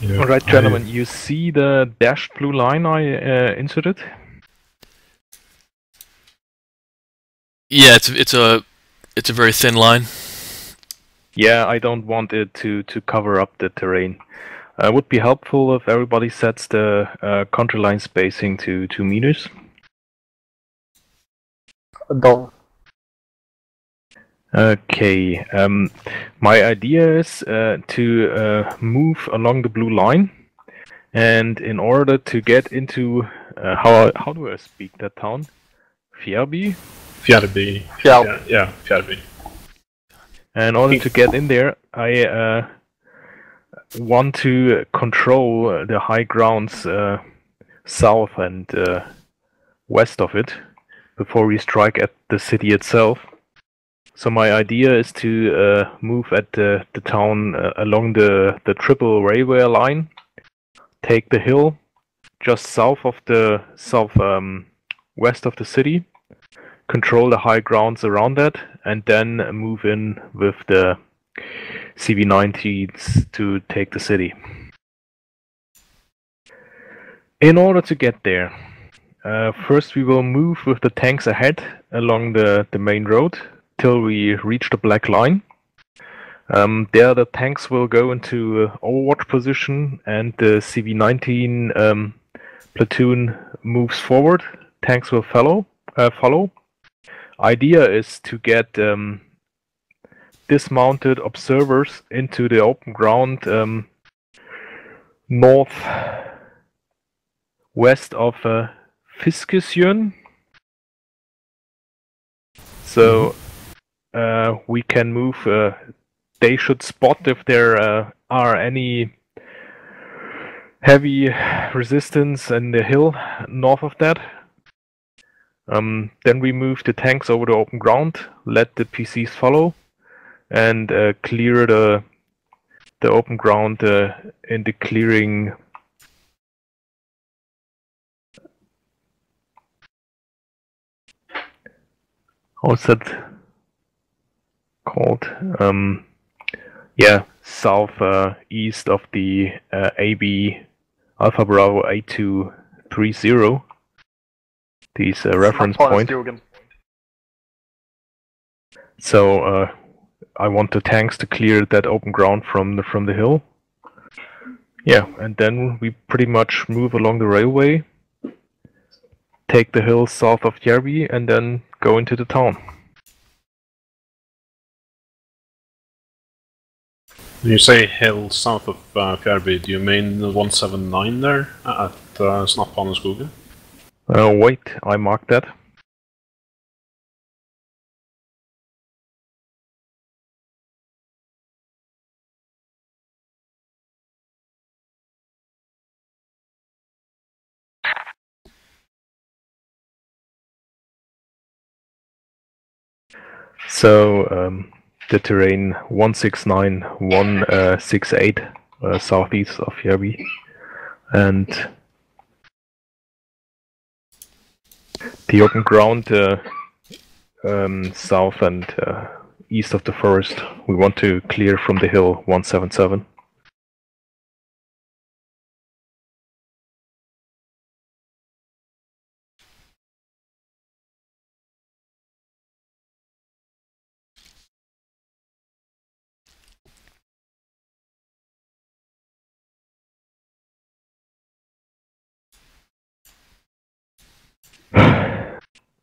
Yeah, all right, gentlemen, you see the dashed blue line I inserted? Yeah, it's a very thin line. Yeah, I don't want it to cover up the terrain. It would be helpful if everybody sets the contour line spacing to 2 meters. Done. Okay, my idea is to move along the blue line, and in order to get into how do I speak that town? Fjarrby? Fjarrby. Fjarrby. Yeah, Fjarrby. In order to get in there, I want to control the high grounds south and west of it before we strike at the city itself. So my idea is to move at the town along the triple railway line, take the hill just south of the west of the city, control the high grounds around that, and then move in with the CV-19s to take the city. In order to get there, first we will move with the tanks ahead along the main road till we reach the black line. There the tanks will go into overwatch position, and the CV-19 platoon moves forward. Tanks will follow. Idea is to get dismounted observers into the open ground north west of Fiskesjön. So we can move. They should spot if there are any heavy resistance in the hill north of that. Then we move the tanks over the open ground, let the PCs follow, and clear the open ground in the clearing. What's that called? Yeah, south east of the AB Alpha Bravo 8230. These reference point. So I want the tanks to clear that open ground from the hill. Yeah, and then we pretty much move along the railway, take the hill south of Fjarrby, and then go into the town. When you say hill south of Fjarrby, do you mean the 179 there at Snapphaneskogen? Wait, I marked that. So the terrain 169, 168 southeast of Fjarrby, and the open ground south and east of the forest we want to clear from the hill 177.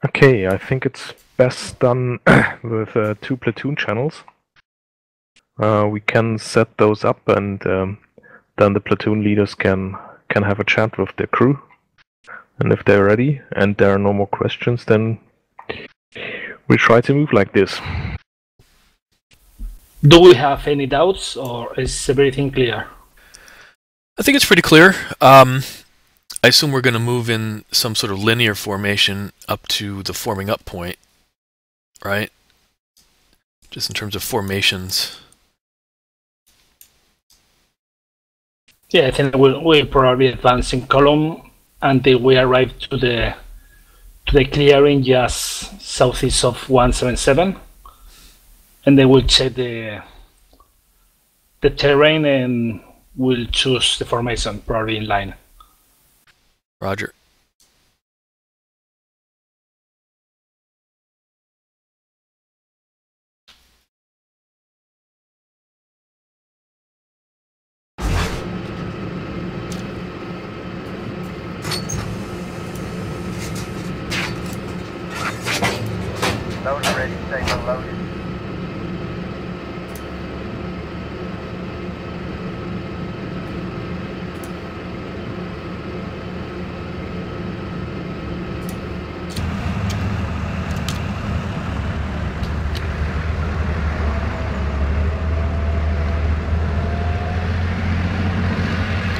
Okay, I think it's best done with 2 platoon channels. We can set those up, and then the platoon leaders can have a chat with their crew. And if they're ready and there are no more questions, then we try to move like this. Do we have any doubts, or is everything clear? I think it's pretty clear. I assume we're going to move in some sort of linear formation up to the forming up point, right? Just in terms of formations. Yeah, I think we'll probably advance in column until we arrive to the clearing just southeast of 177, and then we'll check the terrain and will choose the formation, probably in line. Roger. Loader ready, stay low loaded.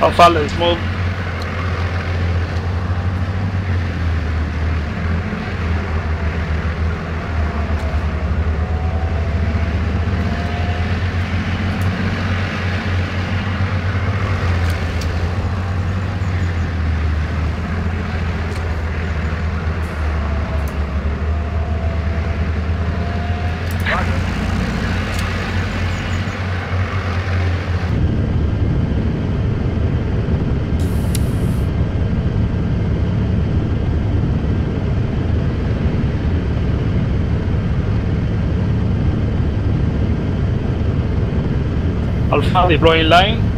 Alpha, let's move. Alpha, deploying line.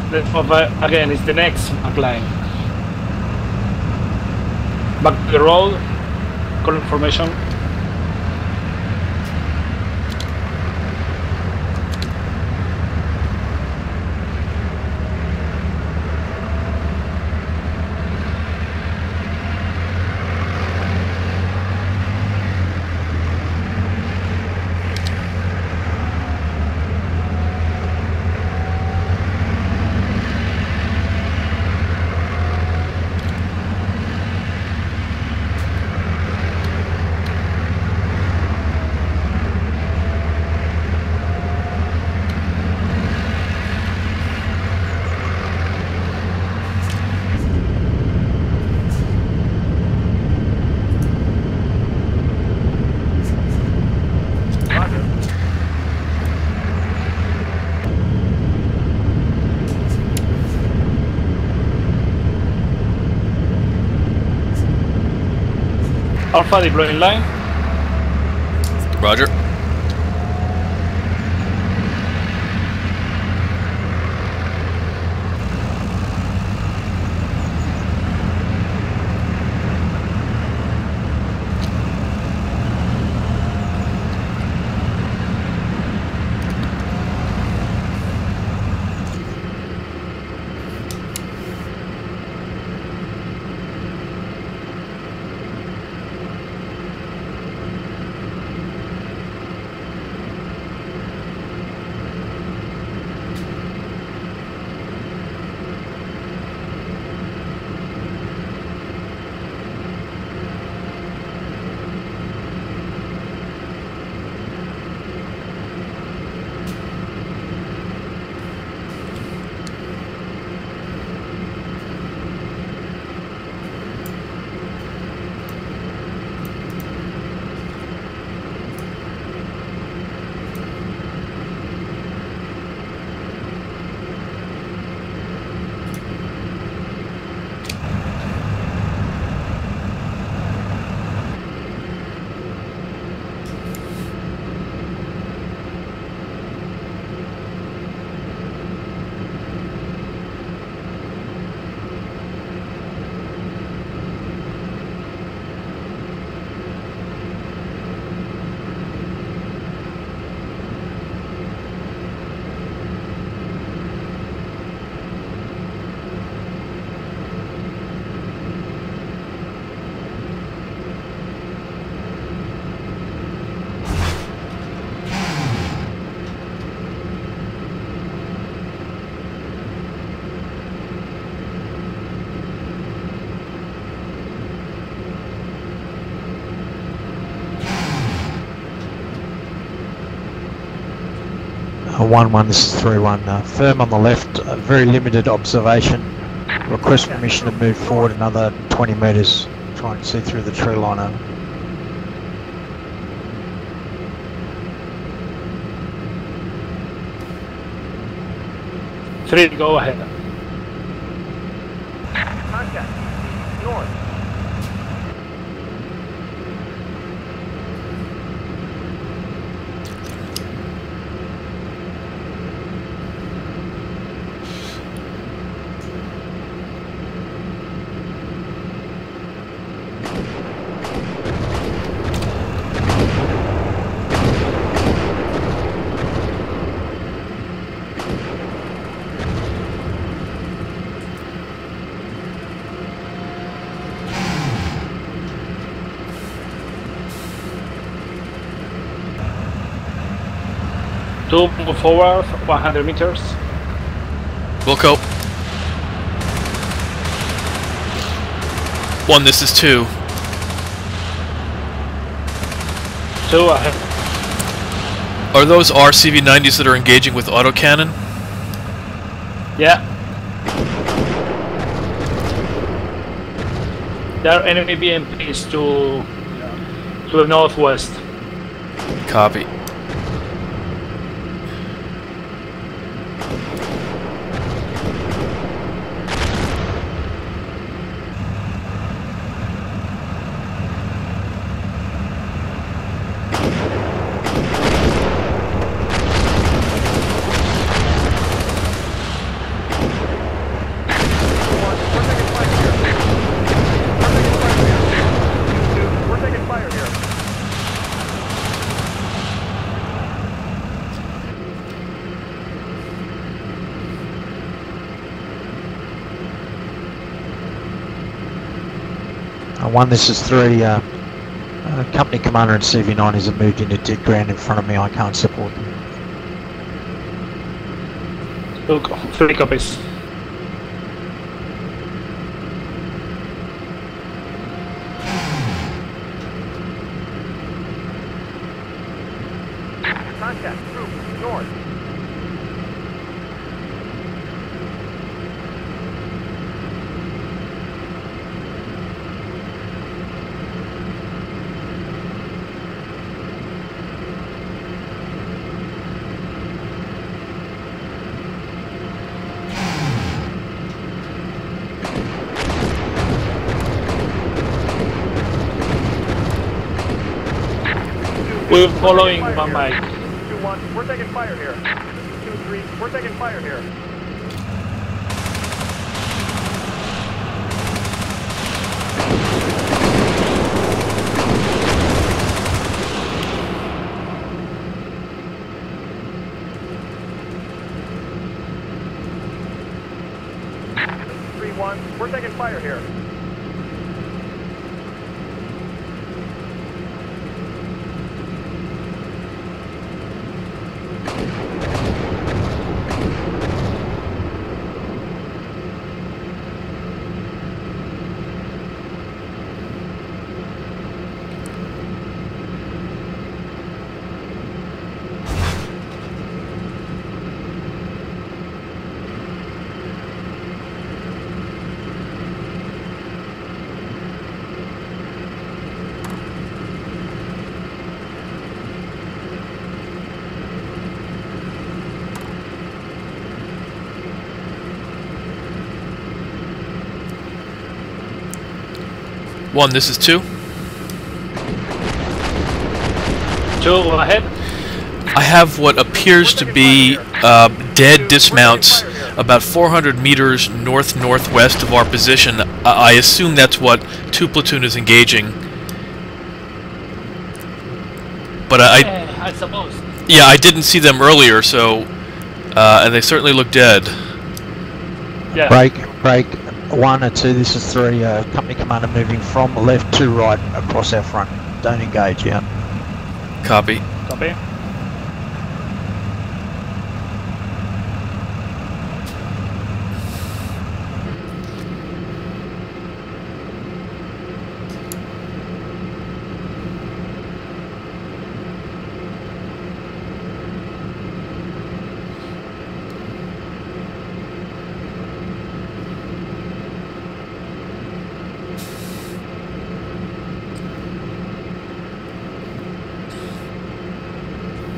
Let's move again, it's the next back line. Back to the road, column formation. Alpha, deploying line. Roger. 1-1, this is 3-1. Firm on the left, very limited observation. Request permission to move forward another 20 metres. Try and see through the tree line over. Three, go ahead. Contact. North. Two, move forward, 100 meters. Wilco. 1, this is 2. 2 ahead. Are those our CV-90s that are engaging with autocannon? Yeah. There are enemy BMPs to the northwest. Copy. One, this is 3. Company commander and CV90s have moved into dead ground in front of me. I can't support them. Look, 3 copies. Contact. Group. North. We're following Van Mike. 2-1, we're taking fire here. 2-3, we're taking fire here. We're taking fire here. One, this is 2. 2, go ahead. I have what appears to be dead dismounts about 400 meters north-northwest of our position. I assume that's what 2 Platoon is engaging. But I suppose. yeah, I didn't see them earlier, so and they certainly look dead. Yeah. Break. 1 or 2, this is 3. Company commander moving from left to right across our front. Don't engage, yeah. Copy. Copy.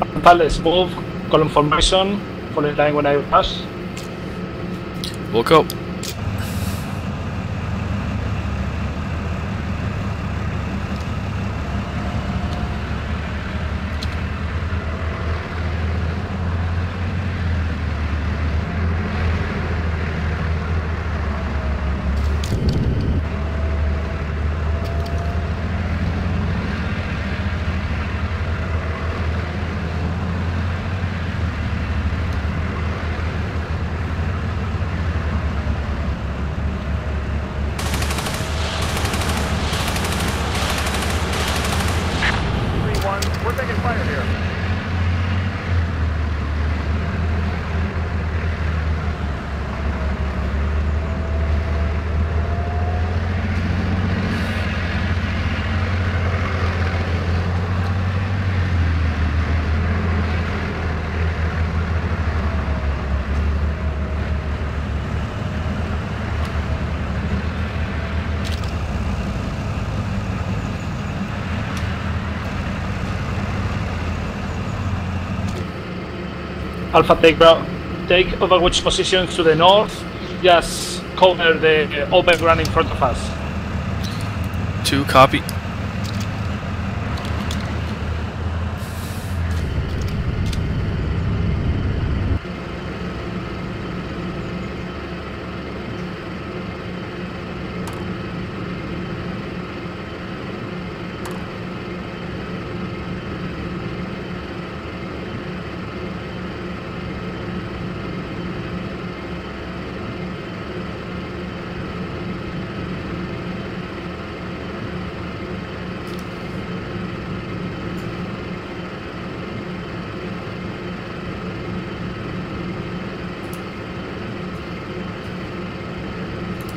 Alpha, let's move. Column formation. Follow the line when I rush. We'll go. We're taking fire here. Alpha, take Overwatch positions to the north. Just cover the open ground in front of us. 2, copy.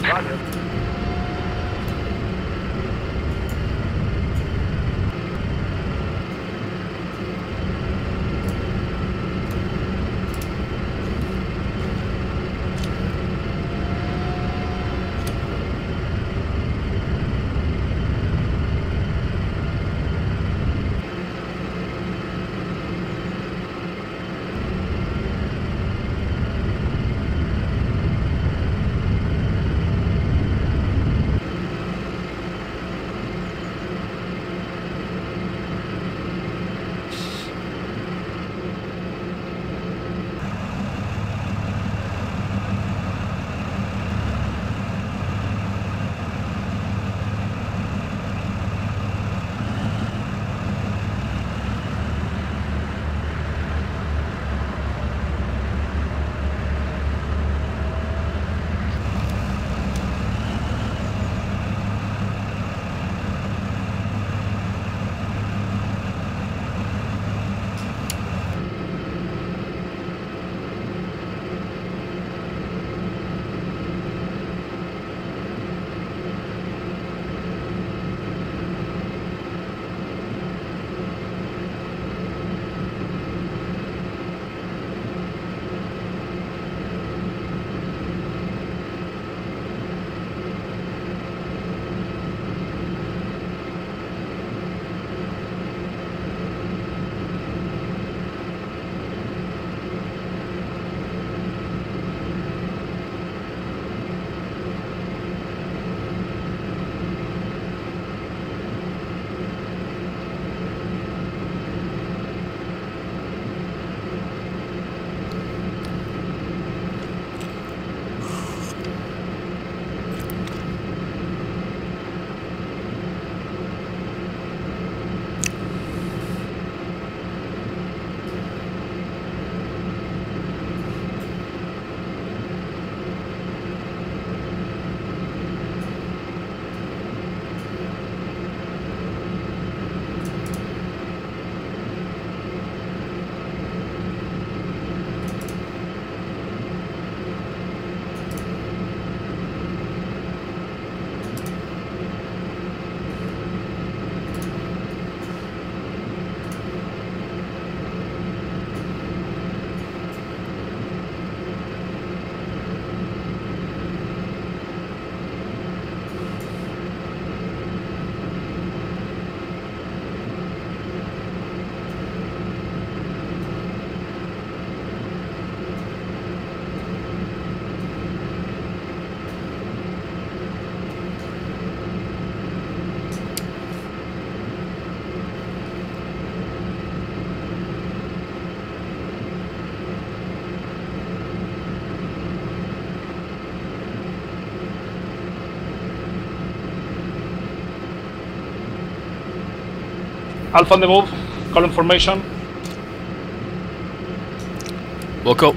Roger. Alpha on the move. Column formation. Wilco.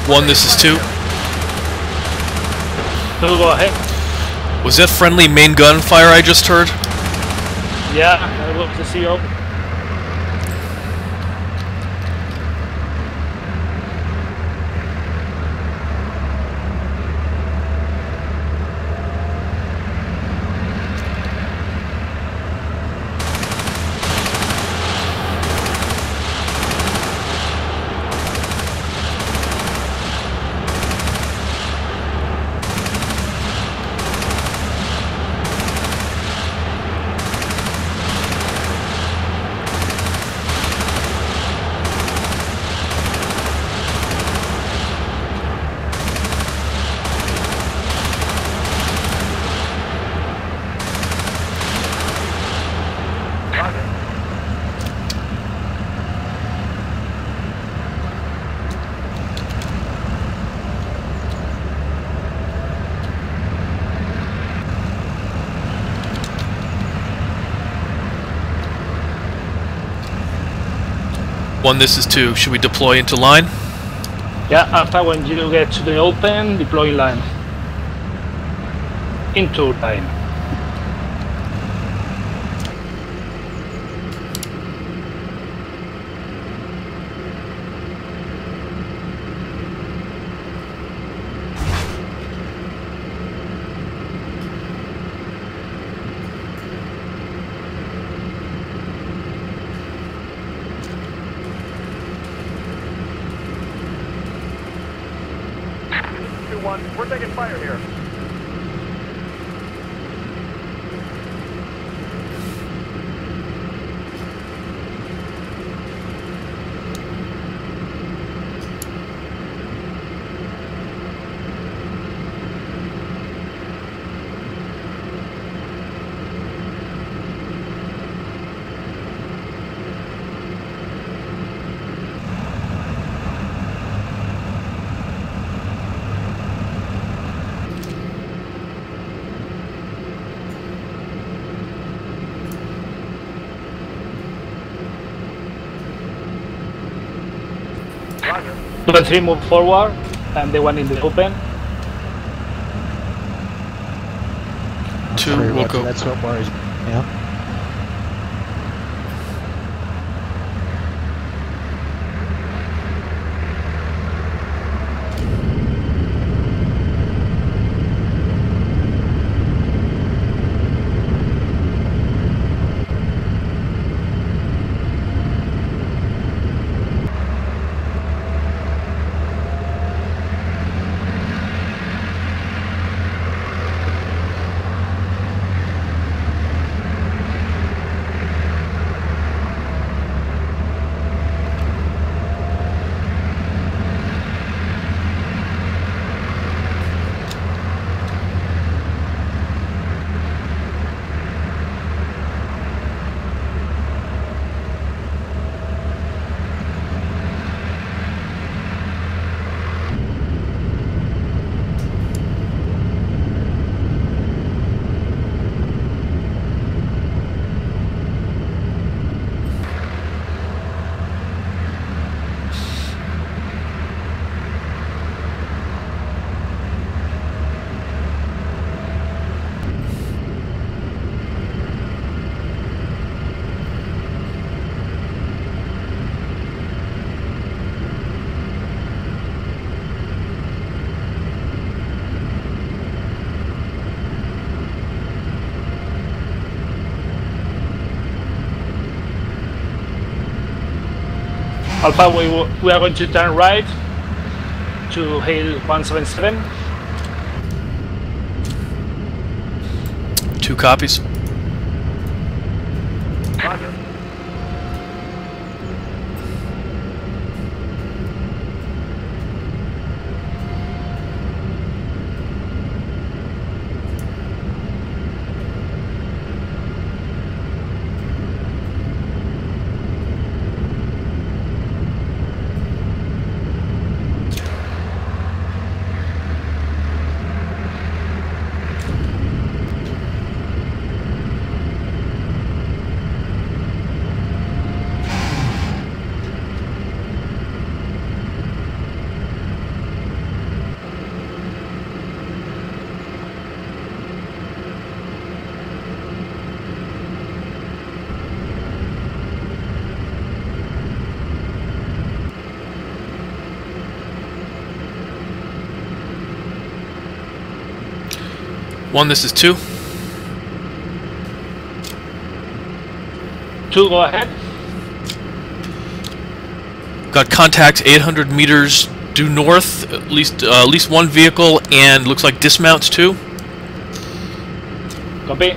One, this is 2. Go ahead. Was that friendly main gun fire I just heard? Yeah, that was the CO. One, this is 2. Should we deploy into line? Yeah, after when you get to the open, deploy line. Into line. We're taking fire here. Two and 3 move forward, and the one in the open. 2, we'll go. That's what worries me. Yeah. Alpha, we are going to turn right. to hail 177. 2 copies. Roger. One, this is 2. 2, go ahead. Got contacts 800 meters due north. At least one vehicle, and looks like dismounts too. Copy.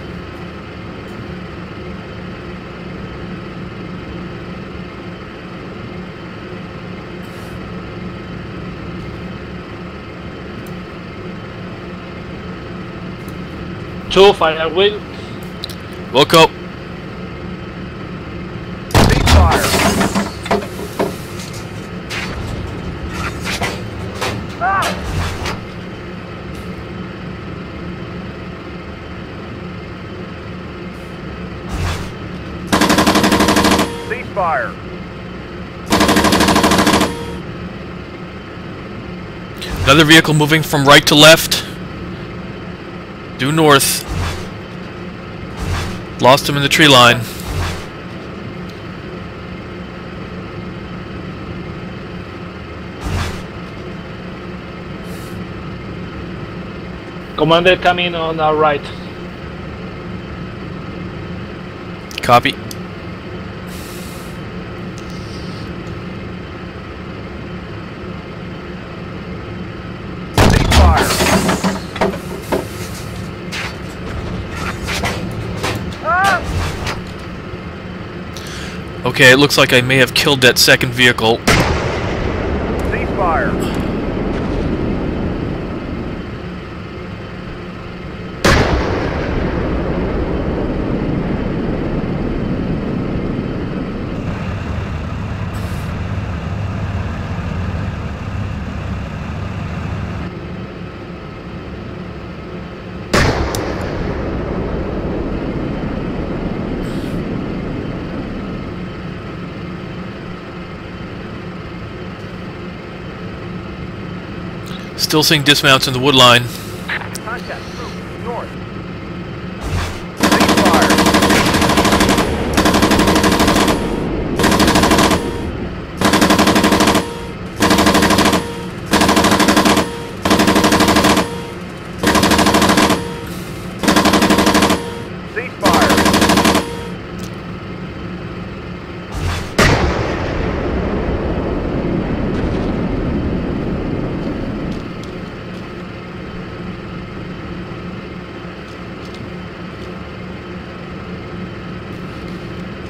Two, fire wheel. Wilco. Ceasefire. Ah! Ceasefire. Another vehicle moving from right to left. Due north. Lost him in the tree line. Commander coming on our right. Copy. Ceasefire. Ah! Okay, it looks like I may have killed that second vehicle. Ceasefire. Still seeing dismounts in the wood line. Contact. Move. North. Ceasefire. Ceasefire.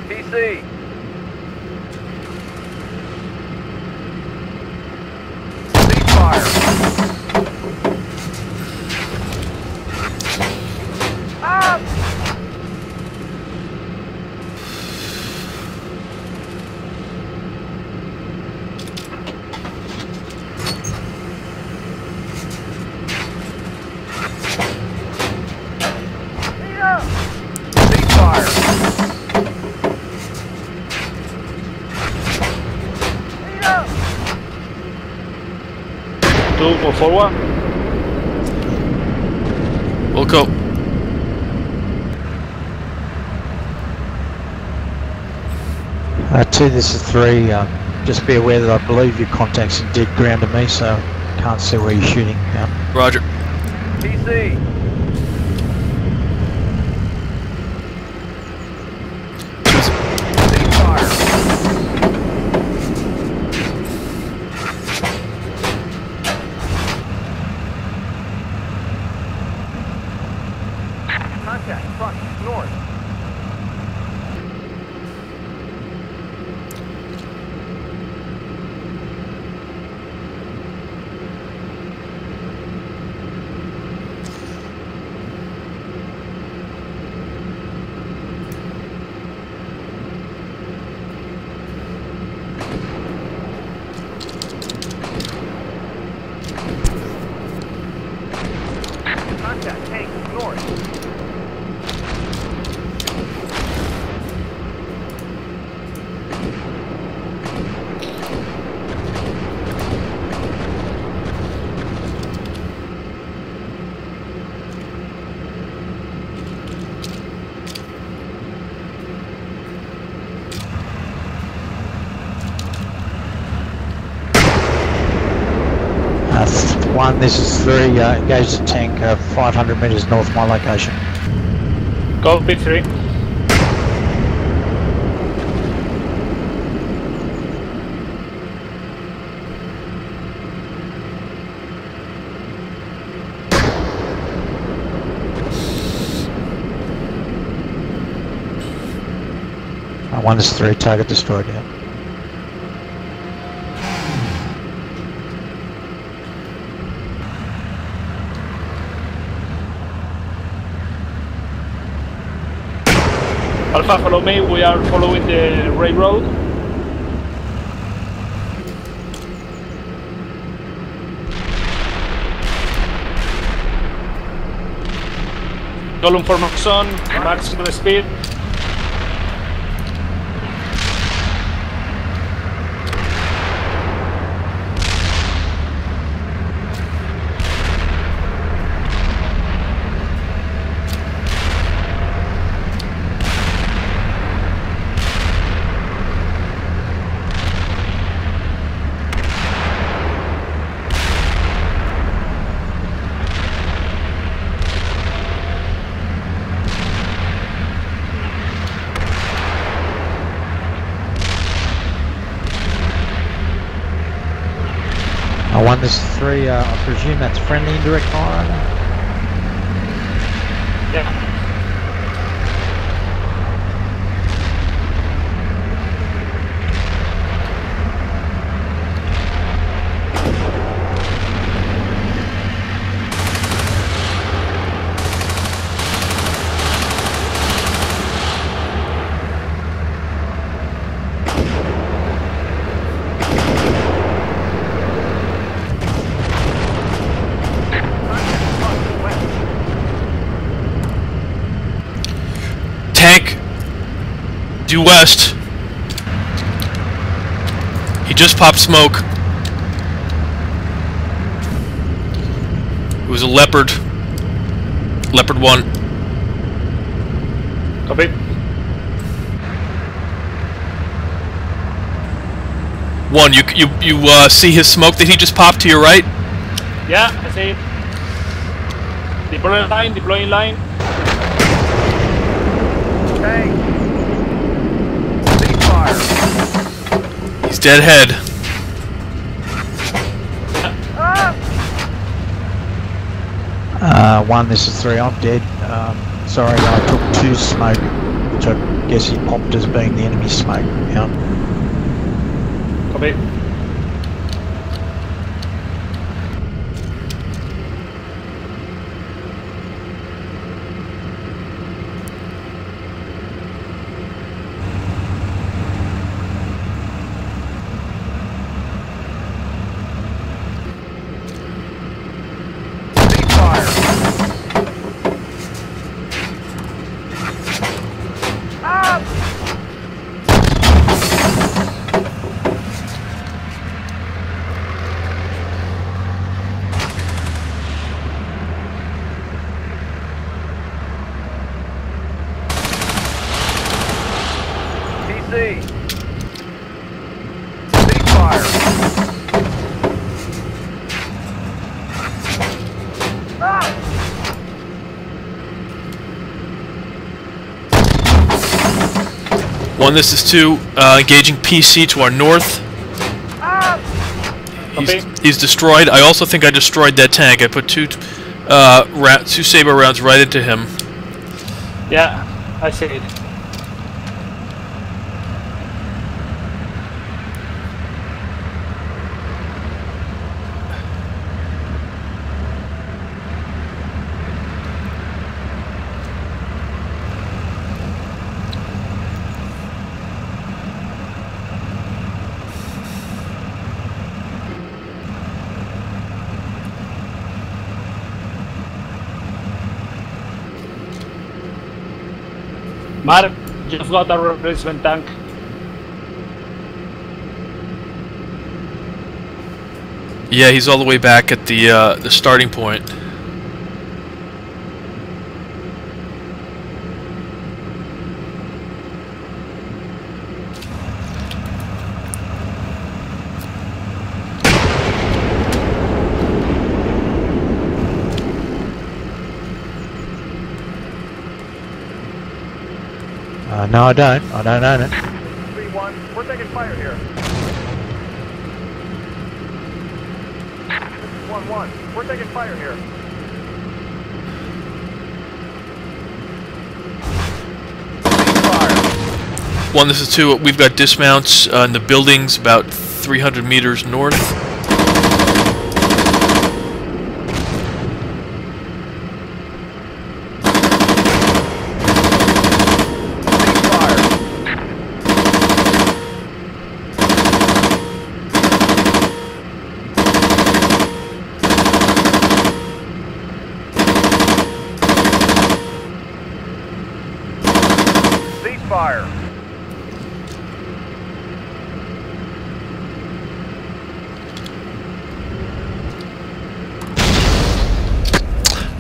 PC. Ceasefire. Ah! Ceasefire. Two, go forward. Wilco. Two, this is 3. Just be aware that I believe your contact's in dead ground to me, so can't see where you're shooting. Roger. PC. Ceasefire. Contact, front, north. Contact, tank, north. One, this is 3, engage the tank 500 metres north of my location. Copy 3. One is 3, target destroyed, yeah. Alpha, follow me. We are following the railroad. Column formation, maximum speed. One, this is 3, I presume that's friendly indirect fire. Yeah. Tank due west. He just popped smoke. It was a Leopard. Leopard 1. Copy. One, you see his smoke that he just popped to your right? Yeah, I see it. Deploying line, deploying line. Tank. Cease fire. He's dead head. One, this is 3, I'm dead. Sorry, I took 2 smoke, which I guess he popped as being the enemy smoke. Yeah. Copy. Cease fire. TC. Cease fire. One, this is 2, engaging PC to our north. He's destroyed. I also think I destroyed that tank. I put 2 Saber rounds right into him. Yeah, I see it. Mark, you've got a replacement tank. Yeah, he's all the way back at the starting point. No, I don't. I don't own it. 3-1, we're taking fire here. 1-1, we're taking fire here. Fire. 1, this is 2. We've got dismounts in the buildings about 300 meters north. Fire.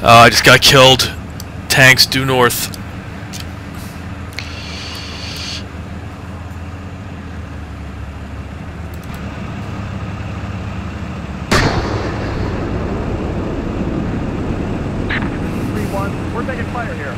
I just got killed. Tanks due north. We're taking fire here.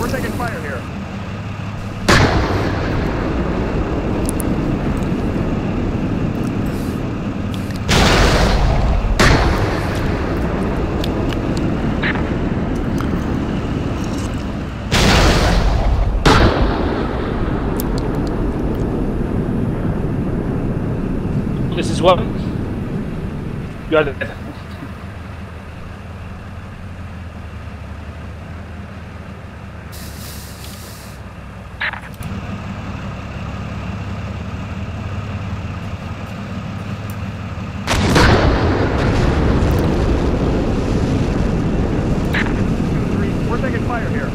We're taking fire here. This is 1. You are dead. We're taking fire here.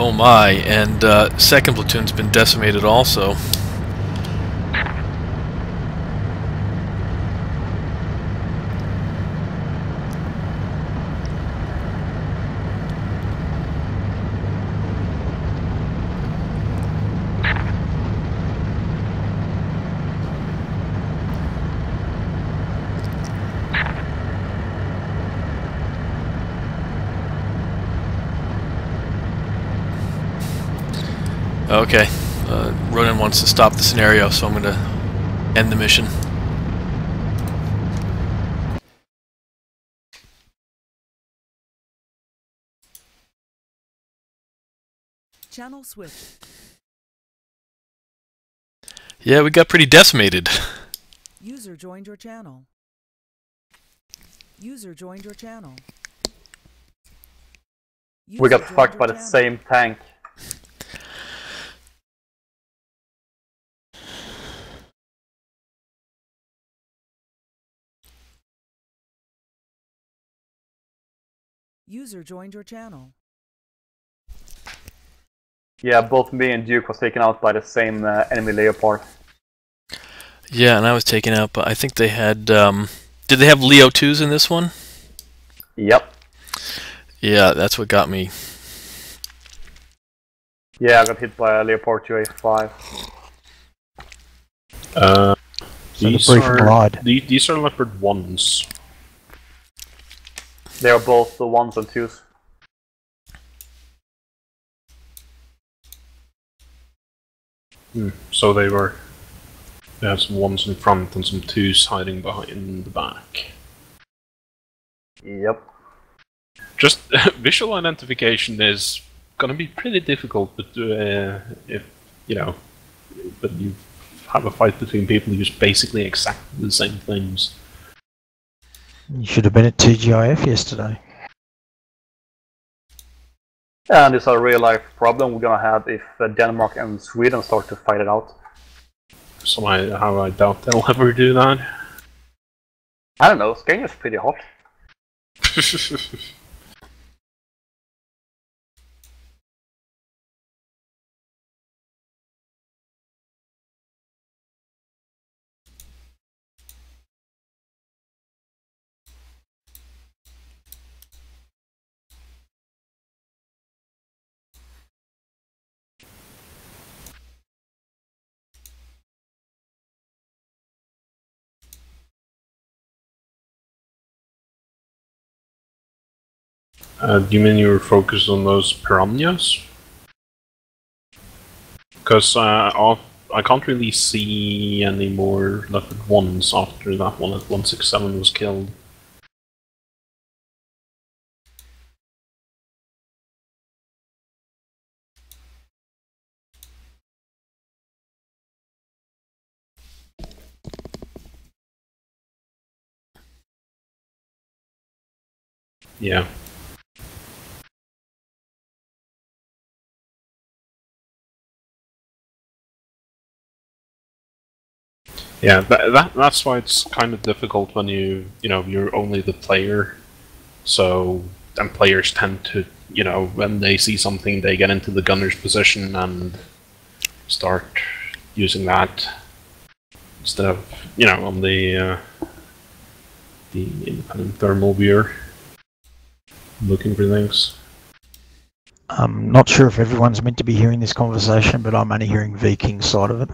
Oh my, and second platoon's been decimated also. Okay, Ronan wants to stop the scenario, so I'm going to end the mission. Channel switched. Yeah, we got pretty decimated. User joined your channel. User joined your channel. We got User joined fucked your by the channel. same tank. User joined your channel. Yeah, both me and Duke was taken out by the same enemy Leopard. Yeah, and I was taken out, but I think they had. Did they have Leo 2s in this one? Yep. Yeah, that's what got me. Yeah, I got hit by a Leopard 2A5. These the briefing are lied. these are Leopard 1s. They are both the 1s and 2s. So they had some 1s in front and some 2s hiding behind the back. Yep. Just visual identification is gonna be pretty difficult, but if you know, but you have a fight between people who use basically exactly the same things. You should have been at TGIF yesterday. And it's a real life problem we're gonna have if Denmark and Sweden start to fight it out. So I doubt they'll ever do that. I don't know, Scania's pretty hot. Do you mean you were focused on those piranhas? Because I can't really see any more Leopard 1s after that one at 167 was killed. Yeah. Yeah, that's why it's kind of difficult when you're only the player. So, and players tend to, when they see something, they get into the gunner's position and start using that instead of, on the independent thermal viewer, looking for things. I'm not sure if everyone's meant to be hearing this conversation, but I'm only hearing Viking's side of it.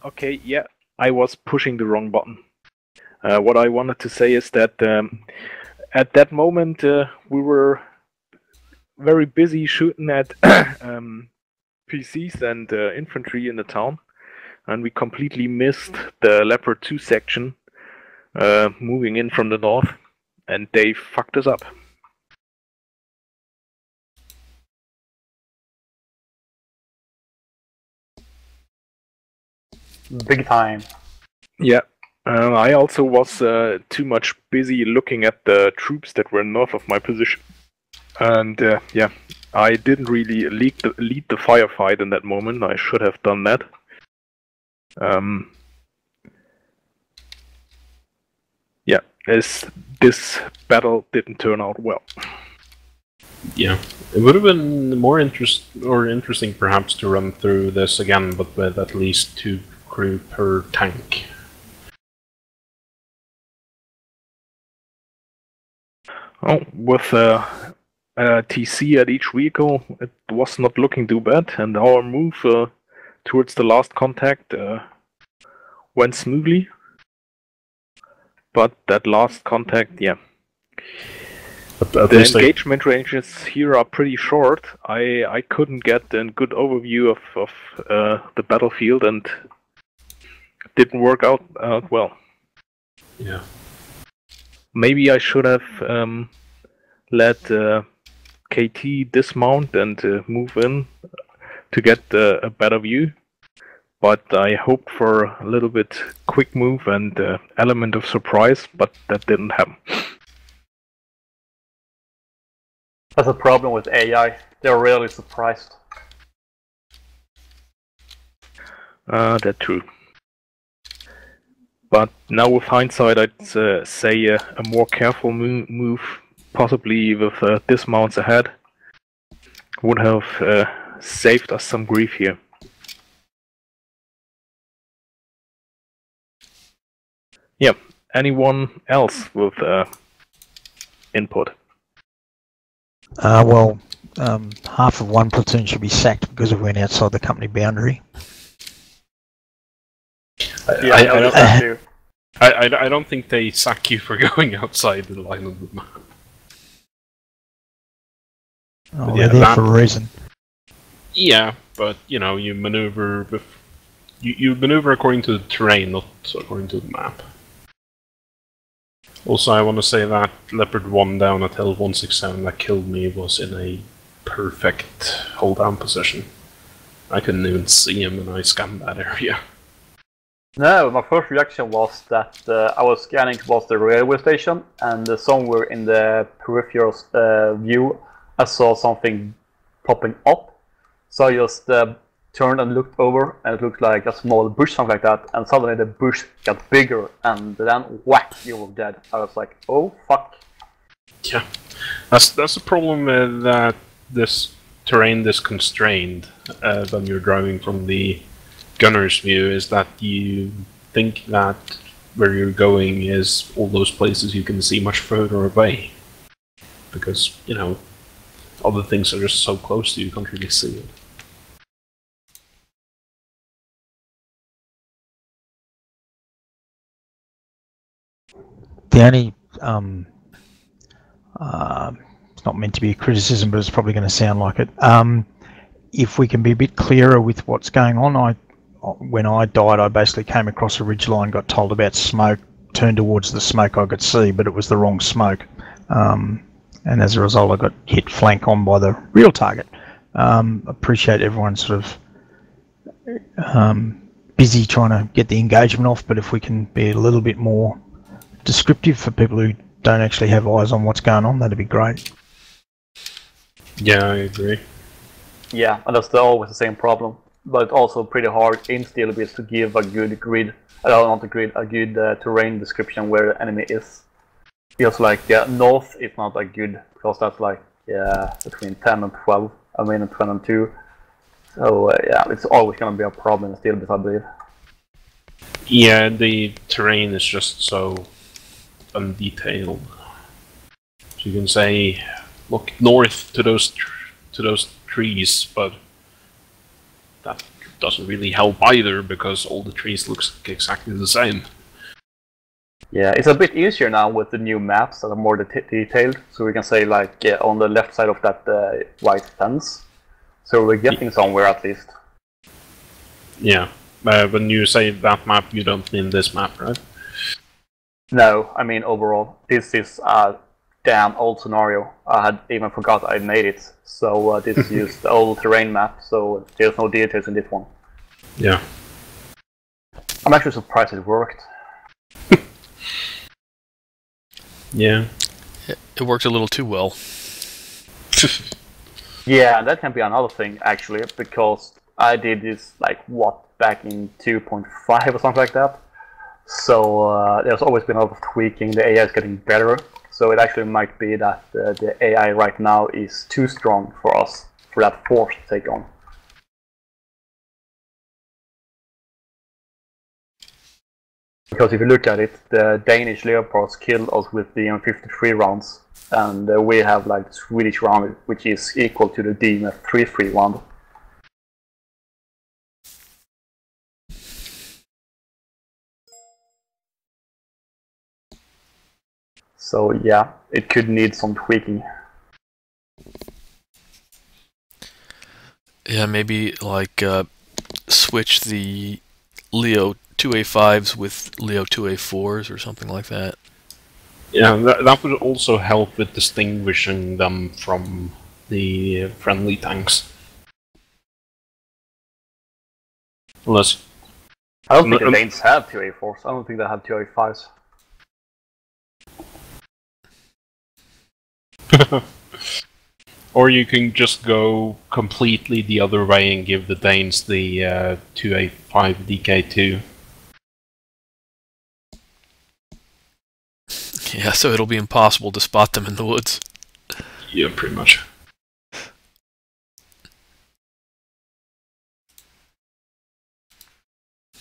Okay, yeah, I was pushing the wrong button. What I wanted to say is that at that moment we were very busy shooting at PCs and infantry in the town, and we completely missed the Leopard 2 section moving in from the north, and they fucked us up. Big time. Yeah. I also was too much busy looking at the troops that were north of my position. And yeah, I didn't really lead the firefight in that moment. I should have done that. Yeah, this battle didn't turn out well. Yeah, it would have been more interesting perhaps to run through this again, but with at least 2 crew per tank. Oh, with TC at each vehicle, it was not looking too bad, and our move towards the last contact went smoothly. But that last contact, yeah. The engagement ranges here are pretty short. I couldn't get a good overview of the battlefield, and it didn't work out well. Yeah. Maybe I should have let KT dismount and move in to get a better view. but I hoped for a little bit quick move and element of surprise, but that didn't happen. That's a problem with AI. They're really surprised. That's true. But now with hindsight, I'd say a more careful move, possibly with dismounts ahead, would have saved us some grief here. Yeah, anyone else with input? Well, half of one platoon should be sacked because it went outside the company boundary. I don't think they sack you for going outside the line of the map. Oh, they're there for a reason. Yeah, but you know, you maneuver you maneuver according to the terrain, not according to the map. Also, I want to say that Leopard 1 down at Hill 167 that killed me was in a perfect hold-down position. I couldn't even see him when I scanned that area. No, my first reaction was that I was scanning towards the railway station, and somewhere in the peripheral view I saw something popping up. So I just turned and looked over, and it looked like a small bush, something like that, and suddenly the bush got bigger, and then whack, you were dead. I was like, oh fuck. Yeah, that's the problem with that this terrain this constrained when you're driving from the gunner's view, is that you think that where you're going is all those places you can see much further away. Because, you know, other things are just so close to you, you can't really see it. The only, it's not meant to be a criticism, but it's probably going to sound like it. If we can be a bit clearer with what's going on, when I died, I basically came across a ridgeline, got told about smoke, turned towards the smoke I could see, but it was the wrong smoke. And as a result, I got hit flank on by the real target. Appreciate everyone sort of busy trying to get the engagement off, but if we can be a little bit more descriptive for people who don't actually have eyes on what's going on, that'd be great. Yeah, I agree. Yeah, and that's always the same problem. But it's also pretty hard in steel bits to give a good grid, not a grid, a good terrain description where the enemy is. Just like north is not that good, because that's like between 10 and 12, I mean 10 and 2. So yeah, it's always going to be a problem in steel bits, I believe. Yeah, the terrain is just so undetailed. So you can say, look north to those trees, but that doesn't really help either, because all the trees look exactly the same. Yeah, it's a bit easier now with the new maps that are more detailed, so we can say like on the left side of that white fence. So we're getting somewhere at least. Yeah, when you say that map, you don't mean this map, right? No, I mean overall. This is a damn old scenario. I had even forgot I made it. So this is just the old terrain map, so there's no details in this one. Yeah. I'm actually surprised it worked. Yeah. It worked a little too well. Yeah, that can be another thing actually, because I did this like back in 2.5 or something like that. So there's always been a lot of tweaking. The AI is getting better, so it actually might be that the AI right now is too strong for us, for that force to take on. Because if you look at it, the Danish Leopards killed us with the M53 rounds, and we have like the Swedish round, which is equal to the DMF33 round. So yeah, it could need some tweaking. Yeah, maybe like switch the Leo 2A5s with Leo 2A4s or something like that. Yeah, that would also help with distinguishing them from the friendly tanks. Unless, I don't think the Danes have 2A4s. I don't think they have 2A5s. Or you can just go completely the other way and give the Danes the 2A5 DK2. Yeah, so it'll be impossible to spot them in the woods. Yeah, pretty much.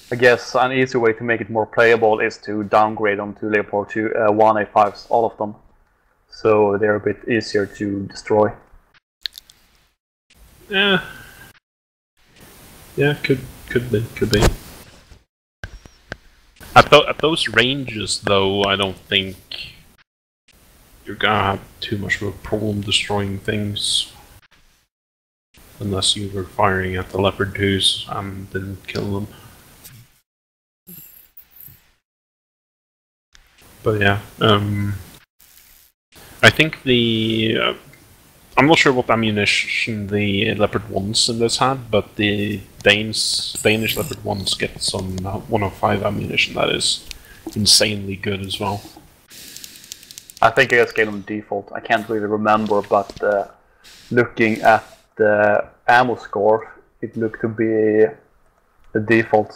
I guess an easy way to make it more playable is to downgrade them to Leopard 2 1A5s, all of them. So they're a bit easier to destroy. Yeah. Yeah, could be. At those ranges, though, I don't think you're gonna have too much of a problem destroying things. Unless you were firing at the Leopard 2s and didn't kill them. But yeah, I think the... I'm not sure what ammunition the Leopard 1s in this had, but the Danish Leopard 1s get some 105 ammunition that is insanely good as well. I think I just gave them default. I can't really remember, but looking at the ammo score, it looked to be the default.